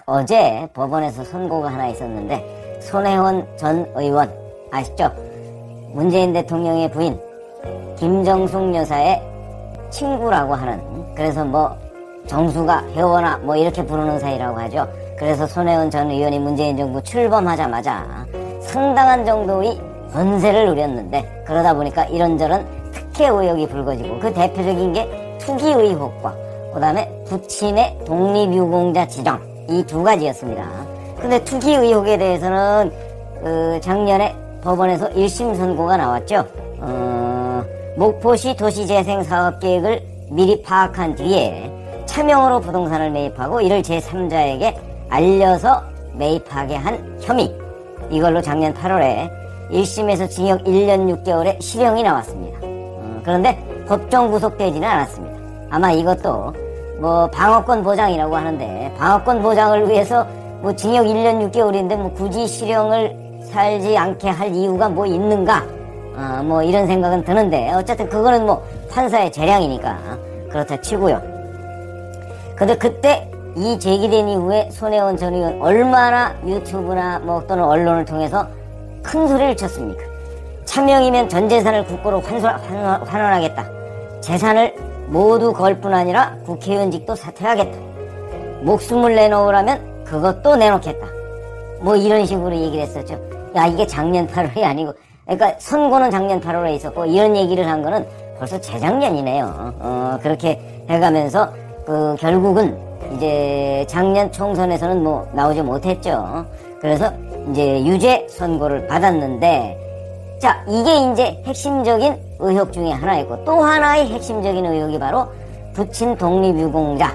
어제 법원에서 선고가 하나 있었는데 손혜원 전 의원 아시죠? 문재인 대통령의 부인 김정숙 여사의 친구라고 하는, 그래서 뭐 정수가 혜원아 뭐 이렇게 부르는 사이라고 하죠. 그래서 손혜원 전 의원이 문재인 정부 출범하자마자 상당한 정도의 권세를 누렸는데, 그러다 보니까 이런저런 특혜 의혹이 불거지고, 그 대표적인 게 투기 의혹과 그 다음에 부친의 독립유공자 지정, 이 두 가지였습니다. 근데 투기 의혹에 대해서는 작년에 법원에서 1심 선고가 나왔죠. 목포시 도시재생사업계획을 미리 파악한 뒤에 차명으로 부동산을 매입하고 이를 제3자에게 알려서 매입하게 한 혐의, 이걸로 작년 8월에 1심에서 징역 1년 6개월의 실형이 나왔습니다. 그런데 법정 구속되지는 않았습니다. 아마 이것도 뭐 방어권 보장이라고 하는데, 방어권 보장을 위해서 뭐 징역 1년 6개월인데 뭐 굳이 실형을 살지 않게 할 이유가 뭐 있는가, 뭐 이런 생각은 드는데, 어쨌든 그거는 뭐 판사의 재량이니까 그렇다 치고요. 근데 그때 이 제기된 이후에 손혜원 전 의원 얼마나 유튜브나 뭐 또는 언론을 통해서 큰 소리를 쳤습니까? 차명이면 전 재산을 국고로 환원하겠다. 재산을 모두 걸 뿐 아니라 국회의원직도 사퇴하겠다. 목숨을 내놓으라면 그것도 내놓겠다. 뭐 이런 식으로 얘기를 했었죠. 야, 이게 작년 8월이 아니고, 그러니까 선고는 작년 8월에 있었고 이런 얘기를 한 거는 벌써 재작년이네요. 그렇게 해가면서 결국은 이제 작년 총선에서는 뭐 나오지 못했죠. 그래서 이제 유죄 선고를 받았는데, 자, 이게 이제 핵심적인 의혹 중에 하나였고, 또 하나의 핵심적인 의혹이 바로 부친 독립유공자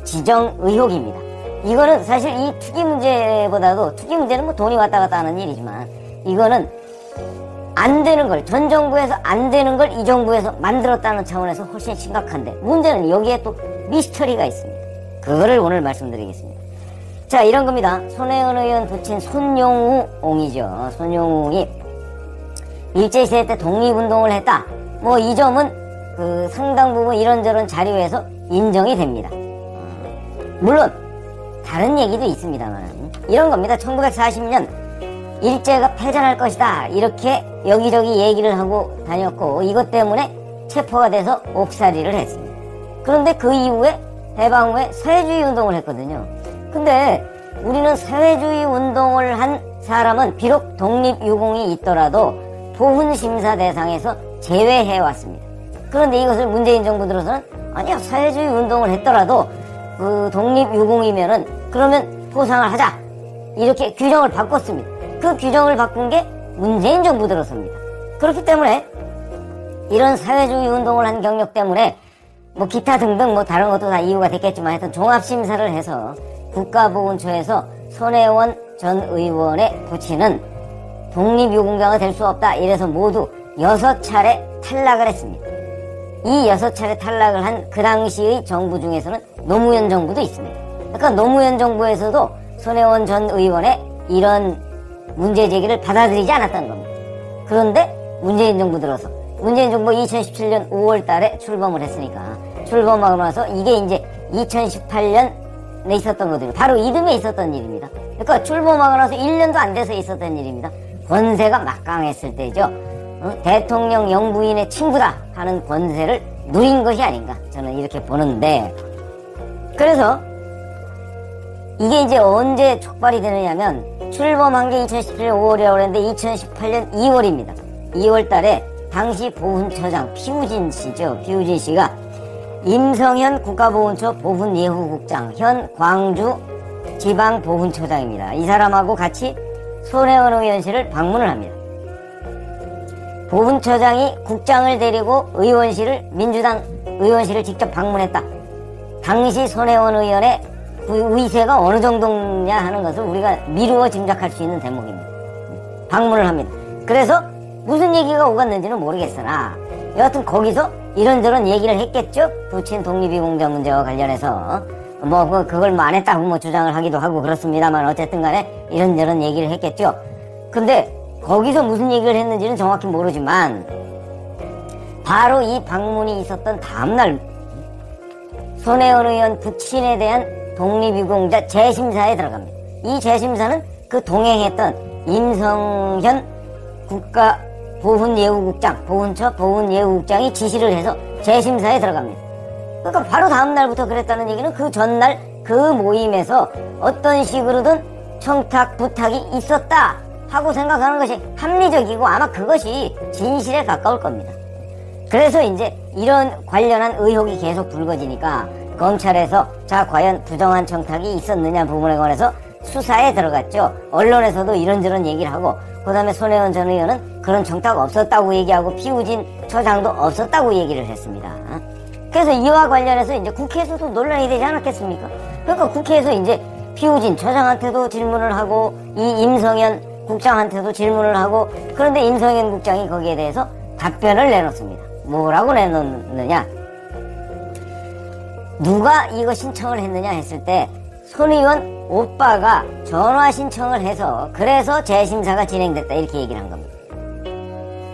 지정 의혹입니다. 이거는 사실 이 투기 문제보다도, 투기 문제는 뭐 돈이 왔다 갔다 하는 일이지만, 이거는 안 되는 걸, 전 정부에서 안 되는 걸 이 정부에서 만들었다는 차원에서 훨씬 심각한데, 문제는 여기에 또 미스터리가 있습니다. 그거를 오늘 말씀드리겠습니다. 자, 이런 겁니다. 손혜원 의원 부친 손용우 옹이죠. 손용우 옹이 일제시대 때 독립운동을 했다. 뭐 이 점은 상당 부분 이런저런 자료에서 인정이 됩니다. 물론 다른 얘기도 있습니다만, 이런 겁니다. 1940년 일제가 패전할 것이다, 이렇게 여기저기 얘기를 하고 다녔고, 이것 때문에 체포가 돼서 옥살이를 했습니다. 그런데 그 이후에 해방 후에 사회주의 운동을 했거든요. 근데 우리는 사회주의 운동을 한 사람은 비록 독립유공이 있더라도 보훈심사 대상에서 제외해왔습니다. 그런데 이것을 문재인 정부 들어서는 아니야, 사회주의 운동을 했더라도 독립유공이면은 그러면 포상을 하자, 이렇게 규정을 바꿨습니다. 그 규정을 바꾼 게 문재인 정부 들어서입니다. 그렇기 때문에 이런 사회주의 운동을 한 경력 때문에 뭐 기타 등등 뭐 다른 것도 다 이유가 됐겠지만, 하여튼 종합심사를 해서 국가보훈처에서 손혜원 전 의원의 부친은 독립유공자가 될 수 없다, 이래서 모두 6차례 탈락을 했습니다. 이 6차례 탈락을 한 그 당시의 정부 중에서는 노무현 정부도 있습니다. 그러니까 노무현 정부에서도 손혜원 전 의원의 이런 문제 제기를 받아들이지 않았다는 겁니다. 그런데 문재인 정부 들어서, 문재인 정부 2017년 5월 달에 출범을 했으니까, 출범하고 나서 이게 이제 2018년에 있었던 거거든요. 바로 이듬해 있었던 일입니다. 그러니까 출범하고 나서 1년도 안 돼서 있었던 일입니다. 권세가 막강했을 때죠. 대통령 영부인의 친구다 하는 권세를 누린 것이 아닌가, 저는 이렇게 보는데, 그래서 이게 이제 언제 촉발이 되느냐면, 출범한 게 2017년 5월이라고 그랬는데 2018년 2월입니다. 2월 달에 당시 보훈처장 피우진 씨죠. 피우진 씨가 임성현 국가보훈처 보훈예후국장, 현 광주 지방보훈처장입니다. 이 사람하고 같이 손혜원 의원실을 방문을 합니다. 보훈처장이 국장을 데리고 의원실을, 민주당 의원실을 직접 방문했다. 당시 손혜원 의원의 의세가 어느 정도냐 하는 것을 우리가 미루어 짐작할 수 있는 대목입니다. 방문을 합니다. 그래서 무슨 얘기가 오갔는지는 모르겠으나 여하튼 거기서 이런저런 얘기를 했겠죠. 부친 독립유공자 문제와 관련해서 뭐 그걸 뭐 안 했다고 뭐 주장을 하기도 하고 그렇습니다만, 어쨌든 간에 이런저런 얘기를 했겠죠. 근데 거기서 무슨 얘기를 했는지는 정확히 모르지만, 바로 이 방문이 있었던 다음날 손혜원 의원 부친에 대한 독립유공자 재심사에 들어갑니다. 이 재심사는 그 동행했던 임성현 국가보훈예우국장, 보훈예우국장이 지시를 해서 재심사에 들어갑니다. 그러니까 바로 다음 날부터 그랬다는 얘기는 그 전날 그 모임에서 어떤 식으로든 청탁, 부탁이 있었다 하고 생각하는 것이 합리적이고 아마 그것이 진실에 가까울 겁니다. 그래서 이제 이런 관련한 의혹이 계속 불거지니까 검찰에서 자 과연 부정한 청탁이 있었느냐 부분에 관해서 수사에 들어갔죠. 언론에서도 이런저런 얘기를 하고 그 다음에 손혜원 전 의원은 그런 청탁 없었다고 얘기하고 피우진 처장도 없었다고 얘기를 했습니다. 그래서 이와 관련해서 이제 국회에서도 논란이 되지 않았겠습니까? 그러니까 국회에서 이제 피우진 처장한테도 질문을 하고 이 임성현 국장한테도 질문을 하고 그런데 임성현 국장이 거기에 대해서 답변을 내놓습니다. 뭐라고 내놓느냐? 누가 이거 신청을 했느냐 했을 때 손 의원 오빠가 전화 신청을 해서 그래서 재심사가 진행됐다 이렇게 얘기를 한 겁니다.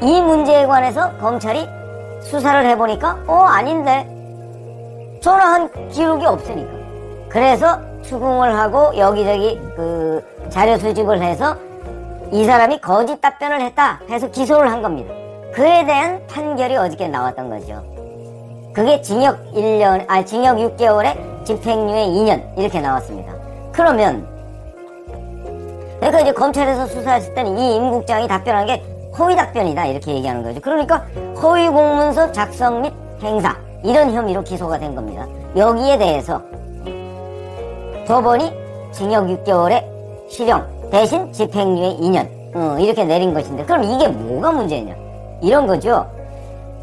이 문제에 관해서 검찰이 수사를 해보니까 아닌데 전화한 기록이 없으니까 그래서 추궁을 하고 여기저기 그 자료 수집을 해서 이 사람이 거짓 답변을 했다 해서 기소를 한 겁니다. 그에 대한 판결이 어저께 나왔던 거죠. 그게 징역 6개월에 집행유예 2년 이렇게 나왔습니다. 그러면 그러니까 이제 검찰에서 수사했을 때는 이 임 국장이 답변한 게 허위 답변이다 이렇게 얘기하는 거죠. 그러니까 허위 공문서 작성 및 행사 이런 혐의로 기소가 된 겁니다. 여기에 대해서 법원이 징역 6개월에 실형 대신 집행유예 2년 이렇게 내린 것인데 그럼 이게 뭐가 문제냐 이런 거죠.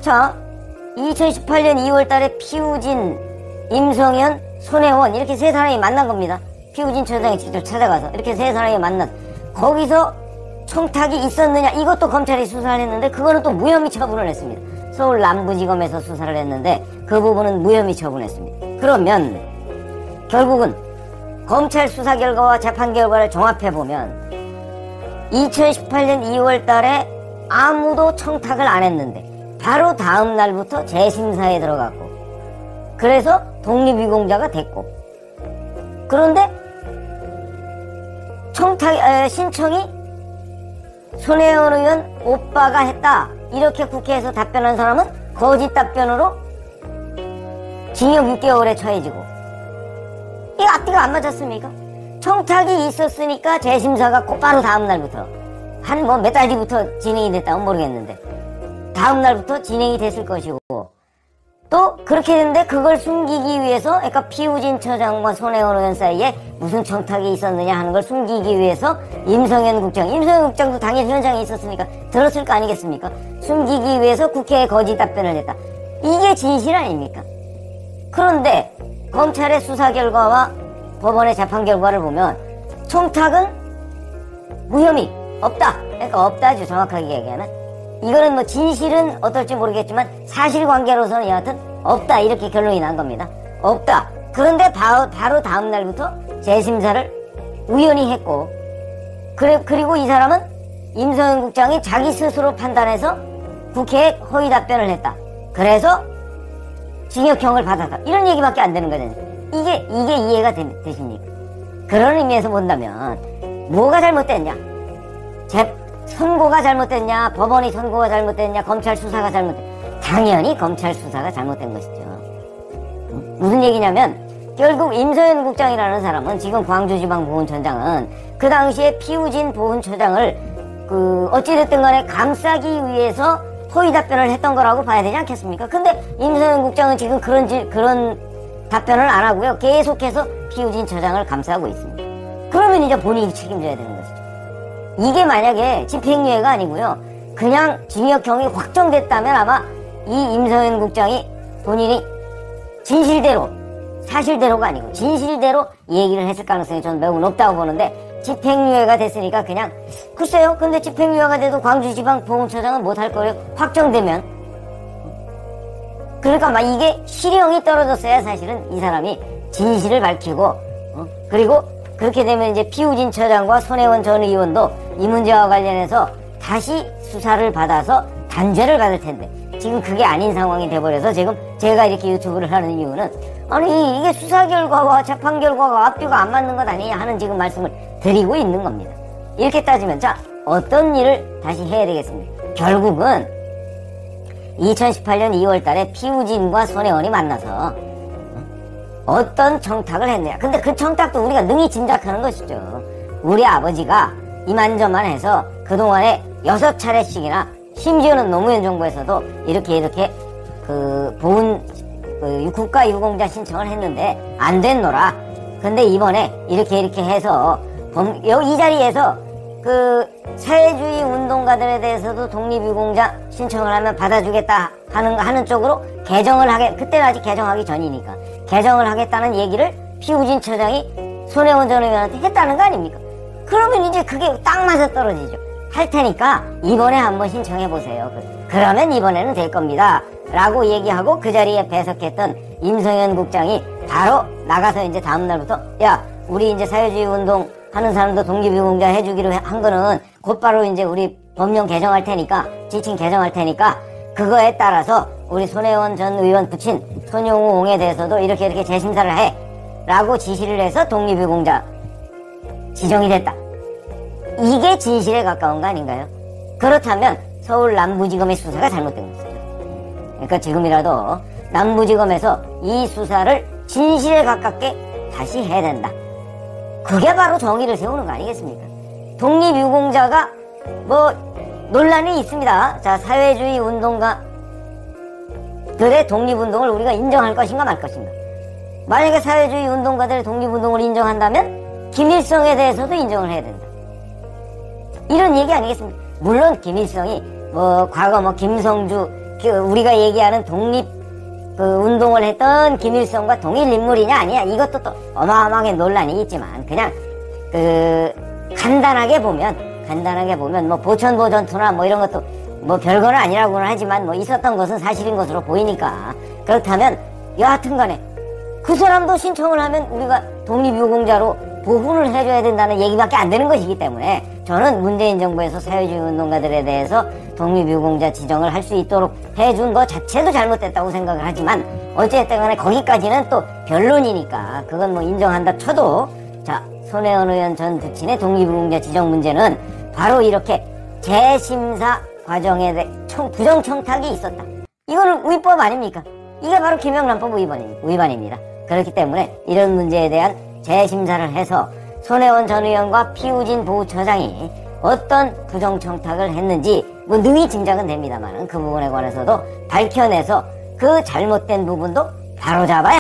자 2018년 2월 달에 피우진, 임성현, 손혜원 이렇게 세 사람이 만난 겁니다. 피우진 처장이 직접 찾아가서 이렇게 세 사람이 만난 거기서 청탁이 있었느냐 이것도 검찰이 수사를 했는데 그거는 또 무혐의 처분을 했습니다. 서울 남부지검에서 수사를 했는데 그 부분은 무혐의 처분했습니다. 그러면 결국은 검찰 수사 결과와 재판 결과를 종합해보면 2018년 2월 달에 아무도 청탁을 안 했는데 바로 다음 날부터 재심사에 들어갔고 그래서 독립유공자가 됐고 그런데 신청이 손혜원 의원 오빠가 했다 이렇게 국회에서 답변한 사람은 거짓 답변으로 징역 6개월에 처해지고 이게 앞뒤가 안 맞았습니까? 청탁이 있었으니까 재심사가 곧바로 다음 날부터 한 뭐 몇 달 뒤부터 진행이 됐다면 모르겠는데 다음 날부터 진행이 됐을 것이고 또 그렇게 됐는데 그걸 숨기기 위해서 그러니까 피우진 처장과 손혜원 의원 사이에 무슨 청탁이 있었느냐 하는 걸 숨기기 위해서 임성현 국장도 당일 현장에 있었으니까 들었을 거 아니겠습니까? 숨기기 위해서 국회에 거짓 답변을 했다. 이게 진실 아닙니까? 그런데 검찰의 수사 결과와 법원의 재판 결과를 보면 청탁은 무혐의 없다. 그러니까 없다죠. 정확하게 얘기하면 이거는 뭐 진실은 어떨지 모르겠지만 사실관계로서는 여하튼 없다 이렇게 결론이 난 겁니다. 없다. 그런데 바로 다음 날부터 재심사를 우연히 했고 그리고 이 사람은 임성현 국장이 자기 스스로 판단해서 국회에 허위 답변을 했다. 그래서 징역형을 받았다. 이런 얘기밖에 안 되는 거잖아요. 이게 이해가 되십니까? 그런 의미에서 본다면 뭐가 잘못됐냐? 선고가 잘못됐냐? 법원이 선고가 잘못됐냐? 검찰 수사가 잘못됐냐? 당연히 검찰 수사가 잘못된 것이죠. 무슨 얘기냐면 결국 임성현 국장이라는 사람은 지금 광주지방보훈처장은 그 당시에 피우진 보훈처장을 어찌됐든 간에 감싸기 위해서 허위 답변을 했던 거라고 봐야 되지 않겠습니까? 근데 임성현 국장은 지금 그런 답변을 안 하고요. 계속해서 피우진 처장을 감싸고 있습니다. 그러면 이제 본인이 책임져야 되는 것이죠. 이게 만약에 집행유예가 아니고요. 그냥 징역형이 확정됐다면 아마 이 임성현 국장이 본인이 진실대로, 사실대로가 아니고 진실대로 얘기를 했을 가능성이 저는 매우 높다고 보는데 집행유예가 됐으니까 그냥 글쎄요. 근데 집행유예가 돼도 광주지방보훈처장은 못할 거예요. 확정되면. 그러니까 막 이게 실형이 떨어졌어야 사실은 이 사람이 진실을 밝히고 그리고 그렇게 되면 이제 피우진 처장과 손혜원 전 의원도 이 문제와 관련해서 다시 수사를 받아서 단죄를 받을 텐데 지금 그게 아닌 상황이 돼버려서 지금 제가 이렇게 유튜브를 하는 이유는 아니 이게 수사 결과와 재판 결과가 앞뒤가 안 맞는 것 아니냐 하는 지금 말씀을 드리고 있는 겁니다. 이렇게 따지면 자 어떤 일을 다시 해야 되겠습니까? 결국은 2018년 2월 달에 피우진과 손혜원이 만나서 어떤 청탁을 했느냐. 근데 그 청탁도 우리가 능히 짐작하는 것이죠. 우리 아버지가 이만저만 해서 그동안에 6차례씩이나 심지어는 노무현 정부에서도 이렇게 보훈 국가유공자 신청을 했는데 안 됐노라. 근데 이번에 이렇게 해서 이 자리에서 사회주의 운동가들에 대해서도 독립유공자 신청을 하면 받아주겠다 하는 쪽으로 개정을 그때는 아직 개정하기 전이니까 개정을 하겠다는 얘기를 피우진 처장이 손혜원 전 의원한테 했다는 거 아닙니까? 그러면 이제 그게 딱 맞아 떨어지죠. 할 테니까 이번에 한번 신청해 보세요. 그러면 이번에는 될 겁니다. 라고 얘기하고 그 자리에 배석했던 임성현 국장이 바로 나가서 이제 다음날부터 야, 우리 이제 사회주의 운동 하는 사람도 독립유공자 해주기로 한 거는 곧바로 이제 우리 법령 개정할 테니까, 지침 개정할 테니까 그거에 따라서 우리 손혜원 전 의원 붙인 손용우옹에 대해서도 이렇게 재심사를 해. 라고 지시를 해서 독립유공자 지정이 됐다. 이게 진실에 가까운 거 아닌가요? 그렇다면 서울 남부지검의 수사가 잘못된 것이죠. 그러니까 지금이라도 남부지검에서 이 수사를 진실에 가깝게 다시 해야 된다. 그게 바로 정의를 세우는 거 아니겠습니까? 독립유공자가 논란이 있습니다. 자, 사회주의 운동가들의 독립운동을 우리가 인정할 것인가 말 것인가. 만약에 사회주의 운동가들의 독립운동을 인정한다면 김일성에 대해서도 인정을 해야 된다. 이런 얘기 아니겠습니까? 물론 김일성이 과거 김성주 우리가 얘기하는 운동을 했던 김일성과 동일 인물이냐 아니냐 이것도 또 어마어마하게 논란이 있지만 그냥 간단하게 보면 보천보 전투나 이런 것도 별거는 아니라고는 하지만 있었던 것은 사실인 것으로 보이니까 그렇다면 여하튼간에 그 사람도 신청을 하면 우리가 독립유공자로 보훈을 해줘야 된다는 얘기밖에 안 되는 것이기 때문에 저는 문재인 정부에서 사회주의 운동가들에 대해서 독립유공자 지정을 할 수 있도록 해준 것 자체도 잘못됐다고 생각을 하지만 어쨌든 간에 거기까지는 또 변론이니까 그건 인정한다 쳐도 자, 손혜원 의원 전 부친의 독립유공자 지정 문제는 바로 이렇게 재심사 과정에 대해 부정청탁이 있었다. 이거는 위법 아닙니까? 이게 바로 김영란법 위반입니다. 그렇기 때문에 이런 문제에 대한 재심사를 해서 손혜원 전 의원과 피우진 보훈처장이 어떤 부정청탁을 했는지 능히 짐작은 됩니다만 그 부분에 관해서도 밝혀내서 그 잘못된 부분도 바로잡아야